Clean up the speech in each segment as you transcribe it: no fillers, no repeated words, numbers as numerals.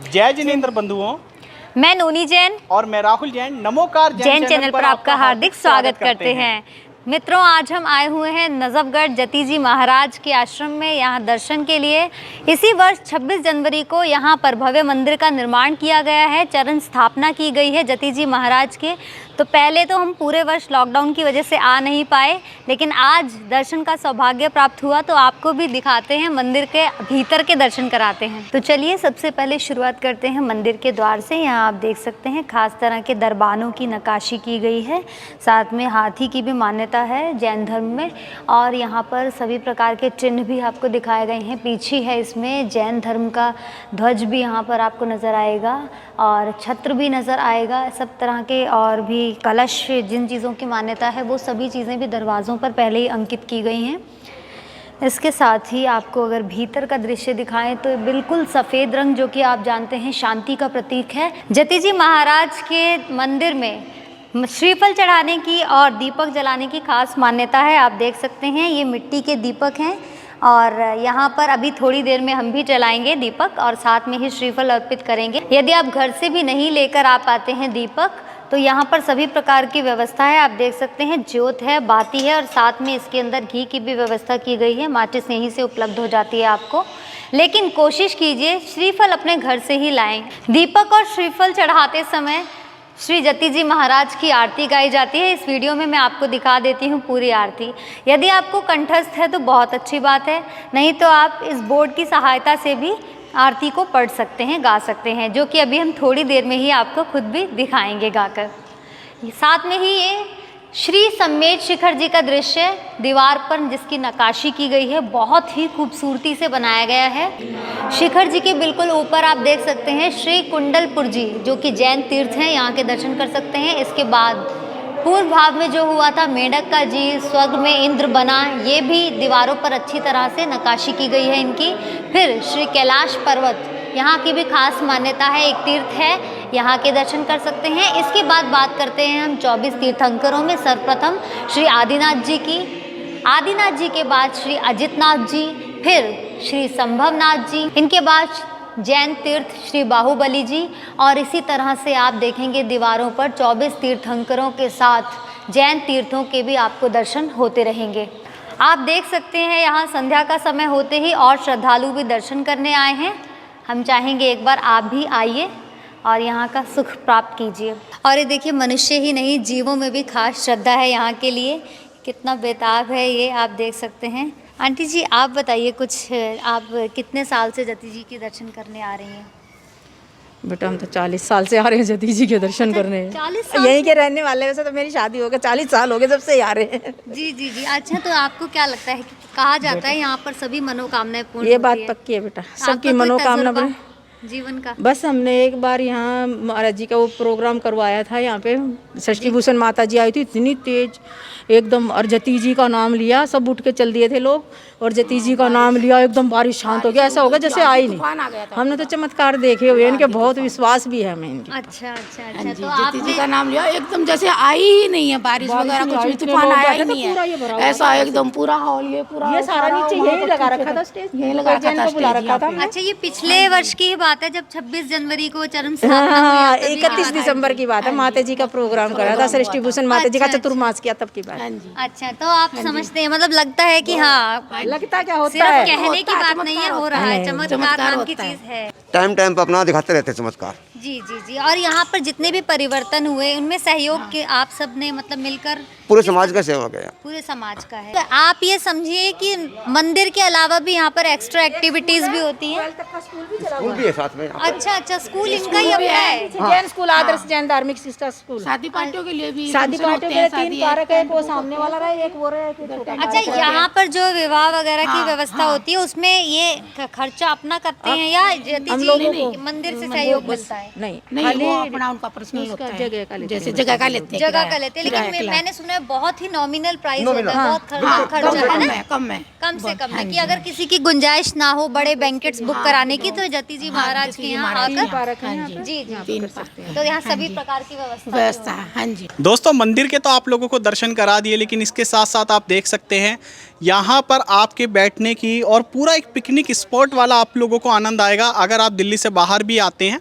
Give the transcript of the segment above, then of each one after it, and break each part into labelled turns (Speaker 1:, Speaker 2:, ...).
Speaker 1: जय जिनेंद्र बंधुओं,
Speaker 2: मैं नोनी जैन
Speaker 1: और मैं राहुल जैन नमोकार
Speaker 2: जैन चैनल पर आपका हार्दिक स्वागत करते हैं। मित्रों, आज हम आए हुए हैं नजफगढ़ जती जी महाराज के आश्रम में यहाँ दर्शन के लिए। इसी वर्ष 26 जनवरी को यहाँ पर भव्य मंदिर का निर्माण किया गया है, चरण स्थापना की गई है जती जी महाराज के। तो पहले तो हम पूरे वर्ष लॉकडाउन की वजह से आ नहीं पाए, लेकिन आज दर्शन का सौभाग्य प्राप्त हुआ, तो आपको भी दिखाते हैं, मंदिर के भीतर के दर्शन कराते हैं। तो चलिए सबसे पहले शुरुआत करते हैं मंदिर के द्वार से। यहाँ आप देख सकते हैं खास तरह के दरबानों की नक्काशी की गई है, साथ में हाथी की भी मान्यता है जैन धर्म में, और यहाँ पर सभी प्रकार के चिन्ह भी आपको दिखाए गए हैं। पीछे है इसमें जैन धर्म का ध्वज भी यहाँ पर आपको नज़र आएगा, और छत्र भी नज़र आएगा, सब तरह के, और भी कलश, जिन चीज़ों की मान्यता है वो सभी चीज़ें भी दरवाज़ों पर पहले ही अंकित की गई हैं। इसके साथ ही आपको अगर भीतर का दृश्य दिखाएं तो बिल्कुल सफ़ेद रंग, जो कि आप जानते हैं शांति का प्रतीक है। जती जी महाराज के मंदिर में श्रीफल चढ़ाने की और दीपक जलाने की खास मान्यता है। आप देख सकते हैं ये मिट्टी के दीपक हैं, और यहाँ पर अभी थोड़ी देर में हम भी जलाएंगे दीपक, और साथ में ही श्रीफल अर्पित करेंगे। यदि आप घर से भी नहीं लेकर आ पाते हैं दीपक, तो यहाँ पर सभी प्रकार की व्यवस्था है। आप देख सकते हैं ज्योत है, बाती है, और साथ में इसके अंदर घी की भी व्यवस्था की गई है। माचिस यहीं से उपलब्ध हो जाती है आपको, लेकिन कोशिश कीजिए श्रीफल अपने घर से ही लाएं। दीपक और श्रीफल चढ़ाते समय श्री जती जी महाराज की आरती गाई जाती है। इस वीडियो में मैं आपको दिखा देती हूँ पूरी आरती। यदि आपको कंठस्थ है तो बहुत अच्छी बात है, नहीं तो आप इस बोर्ड की सहायता से भी आरती को पढ़ सकते हैं, गा सकते हैं, जो कि अभी हम थोड़ी देर में ही आपको खुद भी दिखाएंगे गाकर। साथ में ही ये श्री सम्मेद शिखर जी का दृश्य दीवार पर जिसकी नक्काशी की गई है, बहुत ही खूबसूरती से बनाया गया है। शिखर जी के बिल्कुल ऊपर आप देख सकते हैं श्री कुंडलपुर जी, जो कि जैन तीर्थ हैं, यहाँ के दर्शन कर सकते हैं। इसके बाद पूर्व भाग में जो हुआ था मेंढक जी, स्वर्ग में इंद्र बना, ये भी दीवारों पर अच्छी तरह से नक्काशी की गई है इनकी। फिर श्री कैलाश पर्वत, यहाँ की भी खास मान्यता है, एक तीर्थ है, यहाँ के दर्शन कर सकते हैं। इसके बाद बात करते हैं हम 24 तीर्थंकरों में। सर्वप्रथम श्री आदिनाथ जी की, आदिनाथ जी के बाद श्री अजितनाथ जी, फिर श्री संभवनाथ जी, इनके बाद जैन तीर्थ श्री बाहुबली जी, और इसी तरह से आप देखेंगे दीवारों पर 24 तीर्थंकरों के साथ जैन तीर्थों के भी आपको दर्शन होते रहेंगे। आप देख सकते हैं यहाँ संध्या का समय होते ही और श्रद्धालु भी दर्शन करने आए हैं। हम चाहेंगे एक बार आप भी आइए और यहाँ का सुख प्राप्त कीजिए। और ये देखिए, मनुष्य ही नहीं, जीवों में भी खास श्रद्धा है यहाँ के लिए। कितना बेताब है ये, आप देख सकते हैं। आंटी जी आप बताइए कुछ, आप कितने साल से जती जी के दर्शन करने आ रही हैं?
Speaker 3: बेटा हम तो 40 साल से आ रहे हैं जती जी के दर्शन करने।
Speaker 2: 40 साल
Speaker 3: यहीं के रहने वाले, वैसे तो मेरी शादी हो गई 40 साल हो गए जब से आ रहे हैं।
Speaker 2: जी जी जी। अच्छा, तो आपको क्या लगता है कि कहा जाता है यहाँ पर सभी मनोकामनाएं पूर्ण
Speaker 3: ये
Speaker 2: होती
Speaker 3: बात
Speaker 2: है?
Speaker 3: पक्की है बेटा,
Speaker 2: आपका
Speaker 3: सबकी
Speaker 2: कोई
Speaker 3: मनोकामना
Speaker 2: तजुर्बा
Speaker 3: पूरी।
Speaker 2: जीवन का?
Speaker 3: बस हमने एक बार यहाँ महाराज जी का वो प्रोग्राम करवाया था, यहाँ पे षष्ठी भूषण माता जी आई थी, इतनी तेज एकदम, और जती जी का नाम लिया, सब उठ के चल दिए थे लोग, और जती जी का नाम लिया, एकदम बारिश शांत हो गया, ऐसा हो गया जैसे आई नहीं। हमने तो चमत्कार देखे हुए, इनके बहुत विश्वास भी है हमें इनके।
Speaker 2: अच्छा अच्छा अच्छा। तो
Speaker 4: जती
Speaker 2: आप
Speaker 4: जी का नाम लिया, एकदम जैसे आई ही नहीं है, बारिश वगैरह कुछ भी, तूफान आया ही नहीं है, ऐसा एकदम पूरा हॉल, ये पूरा,
Speaker 3: ये सारा नीचे यही लगा रखा था, स्टेज
Speaker 4: यही लगा रखा था,
Speaker 3: बुला रखा था।
Speaker 2: अच्छा, ये पिछले वर्ष की ही बात है जब 26 जनवरी को चरण स्थापना हुई
Speaker 3: हाँ,
Speaker 2: है, तभी
Speaker 3: 31 दिसंबर की बात है, माता जी का प्रोग्राम करा था, सृष्टि भूषण माता जी का
Speaker 2: अच्छा,
Speaker 3: चतुर्मास किया तब की बात।
Speaker 2: अच्छा, तो आप समझते हैं, मतलब लगता है कि हाँ,
Speaker 3: लगता क्या होता
Speaker 2: सिर्फ
Speaker 3: है,
Speaker 2: कहने की बात नहीं है, हो रहा है, चमत्कार नाम की चीज है।
Speaker 5: टाइम टाइम पर अपना दिखाते रहते हैं चमत्कार।
Speaker 2: जी जी जी। और यहाँ पर जितने भी परिवर्तन हुए उनमें सहयोग के आप सब ने मतलब मिलकर
Speaker 5: पूरे समाज का सेवा किया।
Speaker 2: पूरे समाज का है। तो आप ये समझिए कि मंदिर के अलावा भी यहाँ पर एक्स्ट्रा एक्टिविटीज भी होती हैं।
Speaker 5: स्कूल भी है साथ में।
Speaker 2: अच्छा अच्छा, स्कूल इनका ही अपना है।
Speaker 3: जैन स्कूल, आदर्श जैन धार्मिक शिक्षा स्कूल।
Speaker 4: शादी पार्टियों के लिए भी,
Speaker 3: शादी पार्टियों के लिए 3 पार्क है, एक वो सामने वाला रहा, एक वो रहा, एक छोटा।
Speaker 2: अच्छा, यहाँ पर जो विवाह वगैरह की व्यवस्था होती है उसमें ये खर्चा अपना करते हैं या जती जी मंदिर से सहयोग मिलता है?
Speaker 3: नहीं
Speaker 4: नहीं, वो अपना उनका पर्सनल होता है,
Speaker 3: जगह का लेते
Speaker 4: जैसे जगह का लेते हैं,
Speaker 2: जगह का लेते हैं, लेकिन मैंने सुना है में बहुत ही नॉमिनल प्राइस होता है, बहुत खर्चा है ना, कम से कम है कि अगर किसी की गुंजाइश ना हो बड़े बैंकेट्स बुक कराने की तो जति जी महाराज के यहाँ आकर जी जी तो यहाँ सभी प्रकार की व्यवस्था
Speaker 4: है। हाँ जी
Speaker 1: दोस्तों, मंदिर के तो आप लोगों को दर्शन करा दिए, लेकिन इसके साथ साथ आप देख सकते हैं यहाँ पर आपके बैठने की और पूरा एक पिकनिक स्पॉट वाला आप लोगों को आनंद आएगा। अगर आप दिल्ली से बाहर भी आते हैं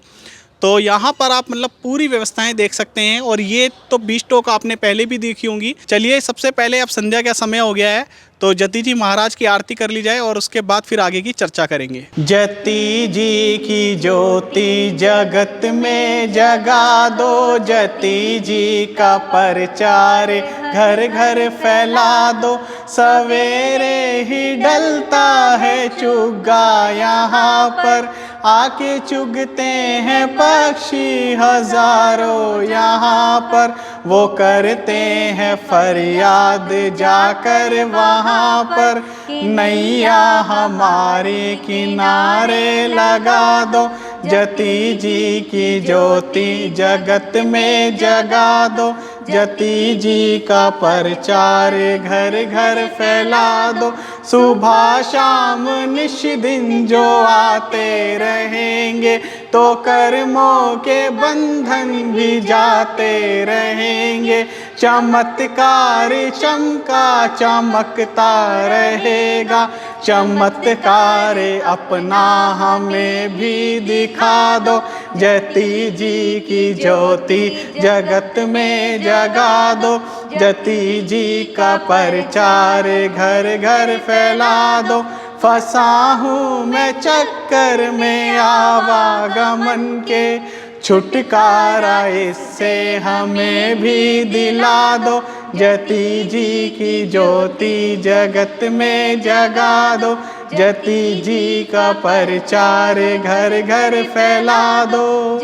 Speaker 1: तो यहाँ पर आप मतलब पूरी व्यवस्थाएं देख सकते हैं। और ये तो बीच टॉक आपने पहले भी देखी होंगी। चलिए, सबसे पहले अब संध्या का समय हो गया है तो जति जी महाराज की आरती कर ली जाए और उसके बाद फिर आगे की चर्चा करेंगे। जति जी की ज्योति जगत में जगा दो, जति जी का प्रचार घर घर फैला दो। सवेरे ही डलता है चुग्गा यहाँ पर, आके चुगते हैं पक्षी हजारों यहाँ पर। वो करते हैं फरियाद जाकर वहाँ पर, नैया हमारे किनारे लगा दो। जति जी की ज्योति जगत में जगा दो, जति जी का प्रचार घर घर फैला दो। सुबह शाम निश दिन जो आते रहेंगे तो कर्मों के बंधन भी जाते रहेंगे। चमत्कार चमका चमकता रहेगा, चमत्कार अपना हमें भी दिखा दो। जति जी की ज्योति जगत में जगा दो, जति जी का प्रचार घर घर फैला दो। फंसा हूँ मैं चक्कर में आवागमन के, छुटकारा इससे हमें भी दिला दो। जति जी की ज्योति जगत में जगा दो, जति जी का प्रचार घर घर फैला दो।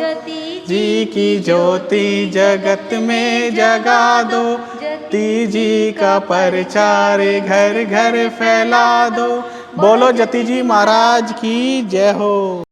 Speaker 1: जी की ज्योति जगत में जगा दो, जति जी का प्रचार घर घर फैला दो। बोलो जति जी महाराज की जय हो।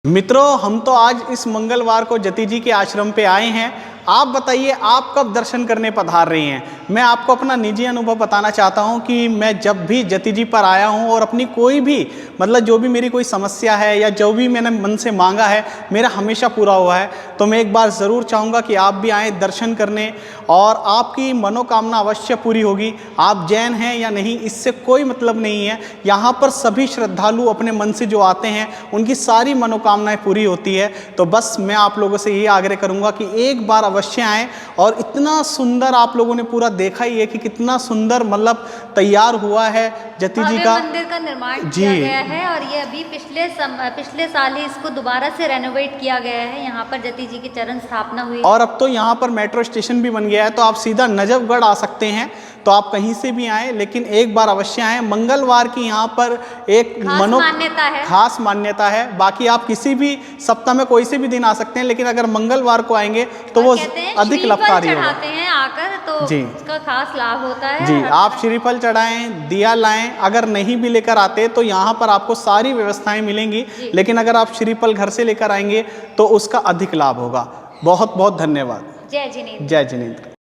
Speaker 1: मित्रों, हम तो आज इस मंगलवार को जति जी के आश्रम पे आए हैं। आप बताइए, आप कब दर्शन करने पधार रही हैं? मैं आपको अपना निजी अनुभव बताना चाहता हूं कि मैं जब भी जति जी पर आया हूं और अपनी कोई भी मतलब जो भी मेरी कोई समस्या है या जो भी मैंने मन से मांगा है मेरा हमेशा पूरा हुआ है। तो मैं एक बार ज़रूर चाहूँगा कि आप भी आएँ दर्शन करने और आपकी मनोकामना अवश्य पूरी होगी। आप जैन हैं या नहीं इससे कोई मतलब नहीं है। यहाँ पर सभी श्रद्धालु अपने मन से जो आते हैं उनकी सारी मनोकामनाएँ पूरी होती है। तो बस मैं आप लोगों से यही आग्रह करूँगा कि एक बार अवश्य आएँ। और इतना सुंदर आप लोगों ने पूरा देखा ही है कि कितना सुंदर मतलब तैयार हुआ है जति जी का
Speaker 2: मंदिर का निर्माण किया गया है। और ये अभी पिछले साल ही इसको दोबारा से रेनोवेट किया गया है। यहाँ पर जति जी की चरण स्थापना हुई
Speaker 1: और अब तो यहाँ पर मेट्रो स्टेशन भी बन गया है, तो आप सीधा नजफगढ़ आ सकते हैं। तो आप कहीं से भी आएँ, लेकिन एक बार अवश्य आएँ। मंगलवार की यहाँ पर एक खास मान्यता है। बाकी आप किसी भी सप्ताह में कोई से भी दिन आ सकते हैं, लेकिन अगर मंगलवार को आएंगे तो वो अधिक लाभकारी होगा।
Speaker 2: आकर तो जी इसका खास लाभ होता है।
Speaker 1: जी, आप श्रीफल चढ़ाएं, दिया लाएं। अगर नहीं भी लेकर आते तो यहाँ पर आपको सारी व्यवस्थाएं मिलेंगी, लेकिन अगर आप श्रीफल घर से लेकर आएंगे तो उसका अधिक लाभ होगा। बहुत बहुत धन्यवाद।
Speaker 2: जय जिनेंद्र।
Speaker 1: जय जिनेंद्र।